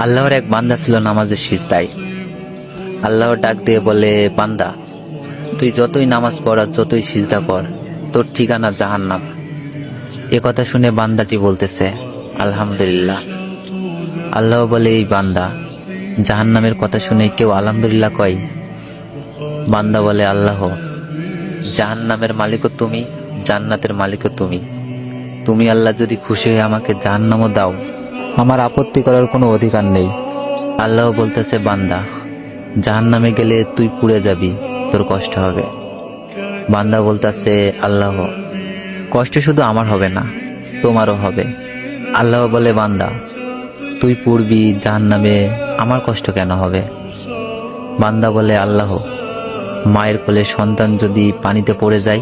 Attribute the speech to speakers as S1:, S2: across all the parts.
S1: আল্লাহর এক বান্দা ছিল নামাজের সিজদায়। আল্লাহর ডাক দিয়ে বলে, বান্দা, তুই যতই নামাজ পড় আর যতই সিজদা কর, তোর ঠিকানা জাহান্নাম। এ কথা শুনে বান্দাটি বলতেছে, আলহামদুলিল্লাহ। আল্লাহ বলে, এই বান্দা, জাহান্নামের কথা শুনে কেউ আলহামদুলিল্লাহ কয়? বান্দা বলে, আল্লাহ, জাহান্নামের মালিকও তুমি, জান্নাতের মালিকও তুমি। তুমি আল্লাহ যদি খুশি হয়ে আমাকে জাহান্নামও দাও, আমার আপত্তি করার কোনো অধিকার নেই। আল্লাহ বলতেছে, বান্দা, জাহান্নামে গেলে তুই পুড়ে যাবি, তোর কষ্ট হবে। বান্দা বলতেছে, আল্লাহ, কষ্ট শুধু আমার হবে না, তোমারও হবে। আল্লাহ বলে, বান্দা, তুই পুড়বি জাহান্নামে, আমার কষ্ট কেন হবে? বান্দা বলে, আল্লাহ, মায়ের কোলে সন্তান যদি পানিতে পড়ে যায়,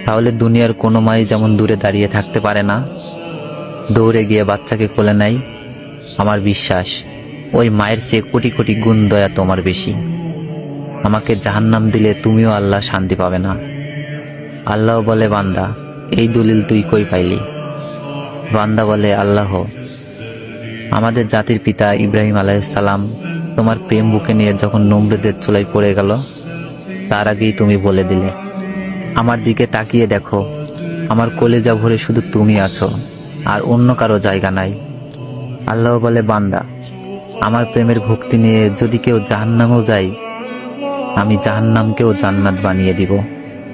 S1: তাহলে দুনিয়ার কোনো মাই যেমন দূরে দাঁড়িয়ে থাকতে পারে না, দৌড়ে গিয়ে বাচ্চাকে কোলে নেয়, আমার বিশ্বাস ওই মায়ের চেয়ে কোটি কোটি গুণ দয়া তোমার বেশি। আমাকে জাহান্নাম দিলে তুমিও আল্লাহ শান্তি পাবে না। আল্লাহ বলে, বান্দা, এই দলিল তুই কই পাইলি? বান্দা বলে, আল্লাহ, আমাদের জাতির পিতা ইব্রাহিম আলাইহিস সালাম তোমার প্রেম বুকে নিয়ে যখন নমরুদের চুলায় পড়ে গেল, তার আগেই তুমি বলে দিলে, আমার দিকে তাকিয়ে দেখো, আমার কলেজা ভরে শুধু তুমি আছো, আর অন্য কারো জায়গা নাই। আল্লাহ বলে, বান্দা, আমার প্রেমের ভক্তি নিয়ে যদি কেউ জাহান্নামেও যায়, আমি জাহান্নামকেও জান্নাত বানিয়ে দিব।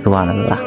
S1: সুবহানাল্লাহ।